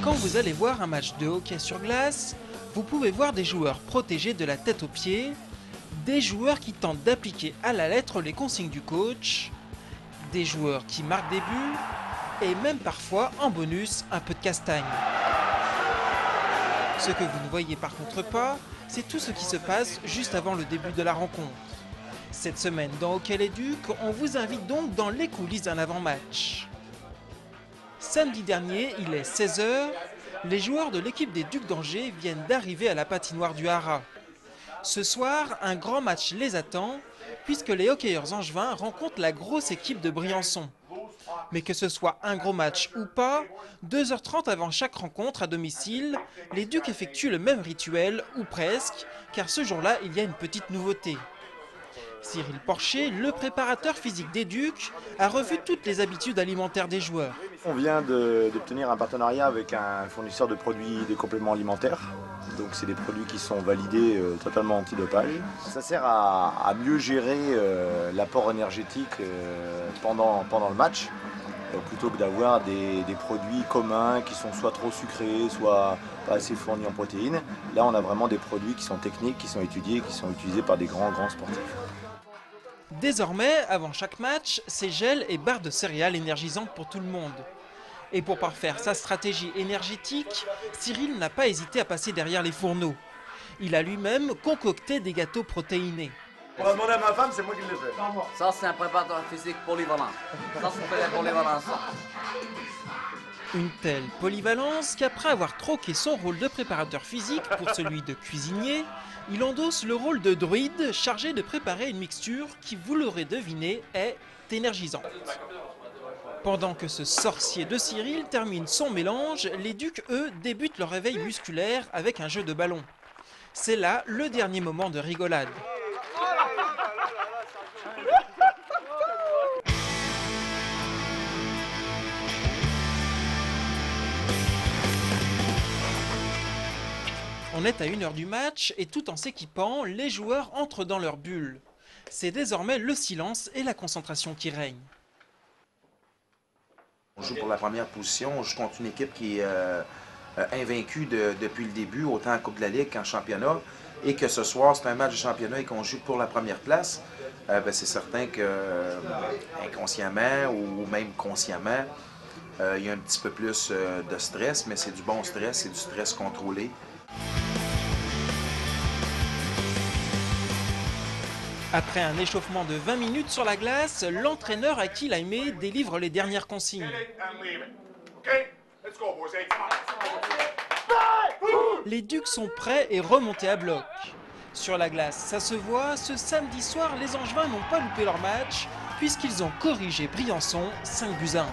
Quand vous allez voir un match de hockey sur glace, vous pouvez voir des joueurs protégés de la tête aux pieds, des joueurs qui tentent d'appliquer à la lettre les consignes du coach, des joueurs qui marquent des buts, et même parfois, en bonus, un peu de castagne. Ce que vous ne voyez par contre pas, c'est tout ce qui se passe juste avant le début de la rencontre. Cette semaine dans Hockey les Ducs, on vous invite donc dans les coulisses d'un avant-match. Samedi dernier, il est 16 h, les joueurs de l'équipe des Ducs d'Angers viennent d'arriver à la patinoire du Haras. Ce soir, un grand match les attend, puisque les hockeyeurs angevins rencontrent la grosse équipe de Briançon. Mais que ce soit un gros match ou pas, 2h30 avant chaque rencontre à domicile, les Ducs effectuent le même rituel, ou presque, car ce jour-là, il y a une petite nouveauté. Cyril Porcher, le préparateur physique des Ducs, a revu toutes les habitudes alimentaires des joueurs. On vient d'obtenir un partenariat avec un fournisseur de produits de compléments alimentaires. Donc c'est des produits qui sont validés totalement antidopage. Ça sert à mieux gérer l'apport énergétique pendant le match, plutôt que d'avoir des produits communs qui sont soit trop sucrés, soit pas assez fournis en protéines. Là on a vraiment des produits qui sont techniques, qui sont étudiés, qui sont utilisés par des grands sportifs. Désormais, avant chaque match, c'est gel et barres de céréales énergisantes pour tout le monde. Et pour parfaire sa stratégie énergétique, Cyril n'a pas hésité à passer derrière les fourneaux. Il a lui-même concocté des gâteaux protéinés. On va demander à ma femme, c'est moi qui le fais. Ça, c'est un préparateur physique polyvalent. Ça, c'est fait la polyvalence. Une telle polyvalence qu'après avoir troqué son rôle de préparateur physique pour celui de cuisinier, il endosse le rôle de druide chargé de préparer une mixture qui, vous l'aurez deviné, est énergisante. Pendant que ce sorcier de Cyril termine son mélange, les Ducs, eux, débutent leur réveil musculaire avec un jeu de ballon. C'est là le dernier moment de rigolade. On est à 1 h du match et tout en s'équipant, les joueurs entrent dans leur bulle. C'est désormais le silence et la concentration qui règnent. On joue pour la première position, on joue contre une équipe qui est invaincue depuis le début, autant en Coupe de la Ligue qu'en championnat. Et que ce soir, c'est un match de championnat et qu'on joue pour la première place, c'est certain que inconsciemment ou même consciemment, il y a un petit peu plus de stress, mais c'est du bon stress, c'est du stress contrôlé. Après un échauffement de 20 minutes sur la glace, l'entraîneur Aki Laimé délivre les dernières consignes. Les Ducs sont prêts et remontés à bloc. Sur la glace, ça se voit, ce samedi soir, les Angevins n'ont pas loupé leur match puisqu'ils ont corrigé Briançon 5 buts à 1.